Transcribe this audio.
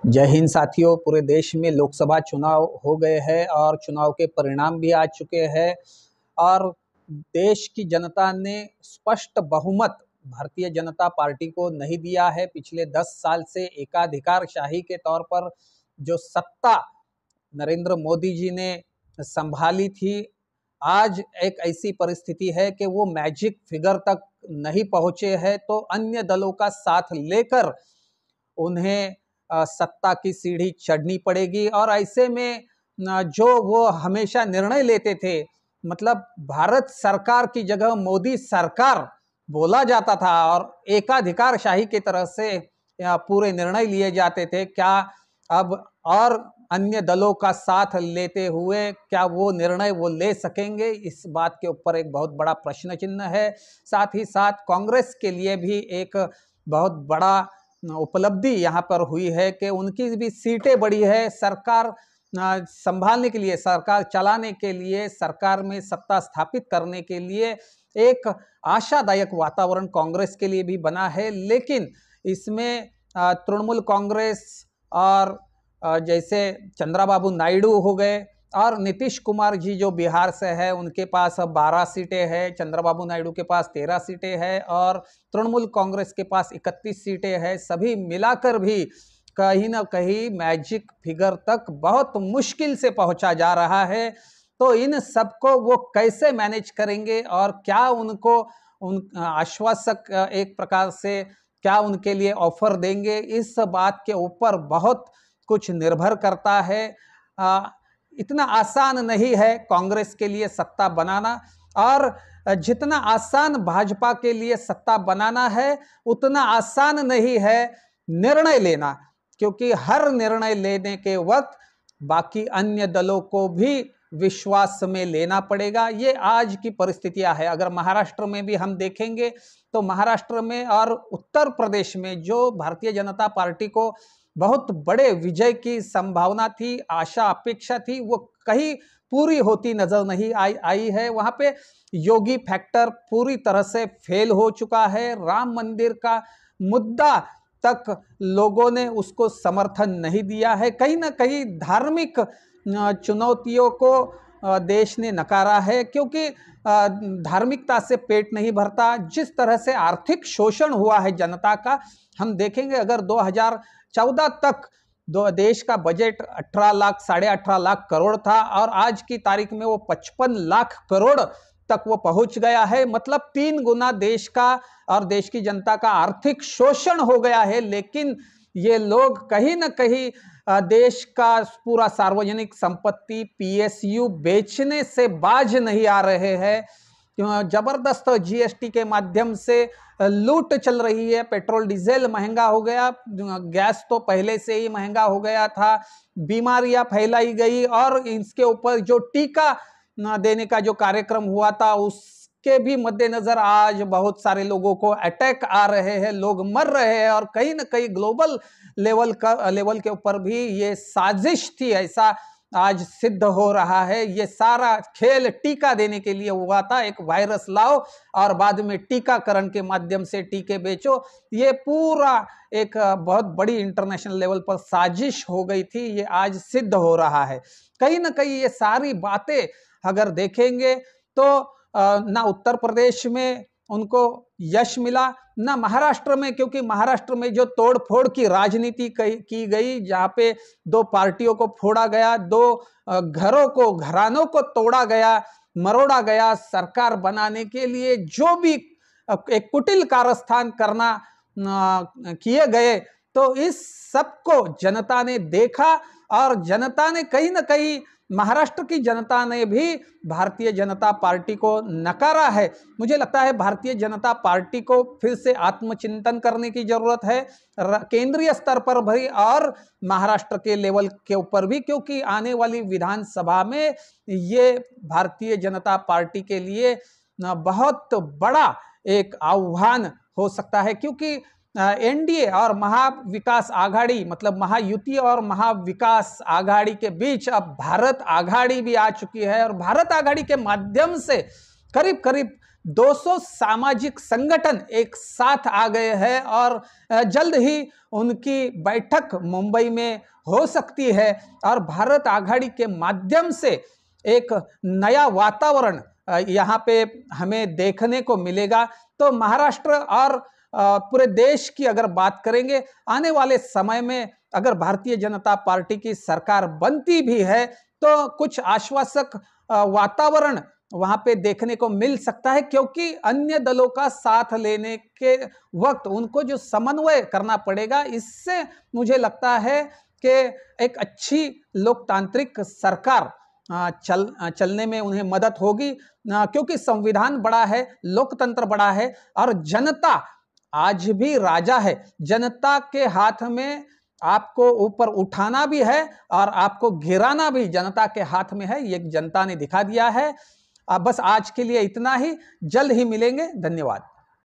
जय हिंद साथियों। पूरे देश में लोकसभा चुनाव हो गए हैं और चुनाव के परिणाम भी आ चुके हैं और देश की जनता ने स्पष्ट बहुमत भारतीय जनता पार्टी को नहीं दिया है। पिछले 10 साल से एकाधिकारशाही के तौर पर जो सत्ता नरेंद्र मोदी जी ने संभाली थी, आज एक ऐसी परिस्थिति है कि वो मैजिक फिगर तक नहीं पहुंचे हैं, तो अन्य दलों का साथ लेकर उन्हें सत्ता की सीढ़ी चढ़नी पड़ेगी। और ऐसे में जो वो हमेशा निर्णय लेते थे, मतलब भारत सरकार की जगह मोदी सरकार बोला जाता था और एकाधिकारशाही की तरह से पूरे निर्णय लिए जाते थे, क्या अब और अन्य दलों का साथ लेते हुए क्या वो निर्णय वो ले सकेंगे? इस बात के ऊपर एक बहुत बड़ा प्रश्न चिन्ह है। साथ ही साथ कांग्रेस के लिए भी एक बहुत बड़ा उपलब्धि यहाँ पर हुई है कि उनकी भी सीटें बढ़ी है। सरकार संभालने के लिए, सरकार चलाने के लिए, सरकार में सत्ता स्थापित करने के लिए एक आशादायक वातावरण कांग्रेस के लिए भी बना है। लेकिन इसमें तृणमूल कांग्रेस और जैसे चंद्रबाबू नायडू हो गए और नीतीश कुमार जी जो बिहार से है, उनके पास 12 सीटें हैं, चंद्रबाबू नायडू के पास 13 सीटें हैं और तृणमूल कांग्रेस के पास 31 सीटें हैं। सभी मिलाकर भी कहीं ना कहीं मैजिक फिगर तक बहुत मुश्किल से पहुंचा जा रहा है। तो इन सबको वो कैसे मैनेज करेंगे और क्या उनको उन आश्वासक एक प्रकार से क्या उनके लिए ऑफर देंगे, इस बात के ऊपर बहुत कुछ निर्भर करता है। इतना आसान नहीं है कांग्रेस के लिए सत्ता बनाना, और जितना आसान भाजपा के लिए सत्ता बनाना है उतना आसान नहीं है निर्णय लेना, क्योंकि हर निर्णय लेने के वक्त बाकी अन्य दलों को भी विश्वास में लेना पड़ेगा। ये आज की परिस्थितियां है। अगर महाराष्ट्र में भी हम देखेंगे तो महाराष्ट्र में और उत्तर प्रदेश में जो भारतीय जनता पार्टी को बहुत बड़े विजय की संभावना थी, आशा अपेक्षा थी, वो कहीं पूरी होती नजर नहीं आई है। वहां पे योगी फैक्टर पूरी तरह से फेल हो चुका है। राम मंदिर का मुद्दा तक लोगों ने उसको समर्थन नहीं दिया है। कहीं ना कहीं धार्मिक चुनौतियों को देश ने नकारा है, क्योंकि धार्मिकता से पेट नहीं भरता। जिस तरह से आर्थिक शोषण हुआ है जनता का, हम देखेंगे अगर 2014 तक देश का बजट 18 लाख 18.5 लाख करोड़ था और आज की तारीख में वो 55 लाख करोड़ तक वो पहुंच गया है। मतलब 3 गुना देश का और देश की जनता का आर्थिक शोषण हो गया है। लेकिन ये लोग कहीं ना कहीं देश का पूरा सार्वजनिक संपत्ति पीएसयू बेचने से बाज नहीं आ रहे हैं। जबरदस्त जीएसटी के माध्यम से लूट चल रही है। पेट्रोल डीजल महंगा हो गया, गैस तो पहले से ही महंगा हो गया था, बीमारियां फैलाई गई और इसके ऊपर जो टीका देने का जो कार्यक्रम हुआ था उसके भी मद्देनजर आज बहुत सारे लोगों को अटैक आ रहे हैं, लोग मर रहे हैं। और कहीं ना कहीं ग्लोबल लेवल के ऊपर भी ये साजिश थी, ऐसा आज सिद्ध हो रहा है। ये सारा खेल टीका देने के लिए हुआ था। एक वायरस लाओ और बाद में टीकाकरण के माध्यम से टीके बेचो। ये पूरा एक बहुत बड़ी इंटरनेशनल लेवल पर साजिश हो गई थी। ये आज सिद्ध हो रहा है। कहीं ना कहीं ये सारी बातें अगर देखेंगे तो ना उत्तर प्रदेश में उनको यश मिला, ना महाराष्ट्र में, क्योंकि महाराष्ट्र में जो तोड़फोड़ की राजनीति की गई, जहां पे 2 पार्टियों को फोड़ा गया, 2 घरानों को तोड़ा गया, मरोड़ा गया, सरकार बनाने के लिए जो भी एक कुटिल कारस्थान करना किए गए, तो इस सबको जनता ने देखा और जनता ने कहीं ना कहीं महाराष्ट्र की जनता ने भी भारतीय जनता पार्टी को नकारा है। मुझे लगता है भारतीय जनता पार्टी को फिर से आत्मचिंतन करने की जरूरत है, केंद्रीय स्तर पर भी और महाराष्ट्र के लेवल के ऊपर भी, क्योंकि आने वाली विधानसभा में ये भारतीय जनता पार्टी के लिए बहुत बड़ा एक आह्वान हो सकता है। क्योंकि एनडीए और महाविकास आघाड़ी, मतलब महायुति और महाविकास आघाड़ी के बीच अब भारत आघाड़ी भी आ चुकी है और भारत आघाड़ी के माध्यम से करीब करीब 200 सामाजिक संगठन एक साथ आ गए हैं और जल्द ही उनकी बैठक मुंबई में हो सकती है और भारत आघाड़ी के माध्यम से एक नया वातावरण यहाँ पे हमें देखने को मिलेगा। तो महाराष्ट्र और पूरे देश की अगर बात करेंगे, आने वाले समय में अगर भारतीय जनता पार्टी की सरकार बनती भी है तो कुछ आश्वासक वातावरण वहां पे देखने को मिल सकता है, क्योंकि अन्य दलों का साथ लेने के वक्त उनको जो समन्वय करना पड़ेगा, इससे मुझे लगता है कि एक अच्छी लोकतांत्रिक सरकार चलने में उन्हें मदद होगी, क्योंकि संविधान बड़ा है, लोकतंत्र बड़ा है और जनता आज भी राजा है। जनता के हाथ में आपको ऊपर उठाना भी है और आपको गिराना भी जनता के हाथ में है, ये जनता ने दिखा दिया है। बस आज के लिए इतना ही, जल्द ही मिलेंगे, धन्यवाद।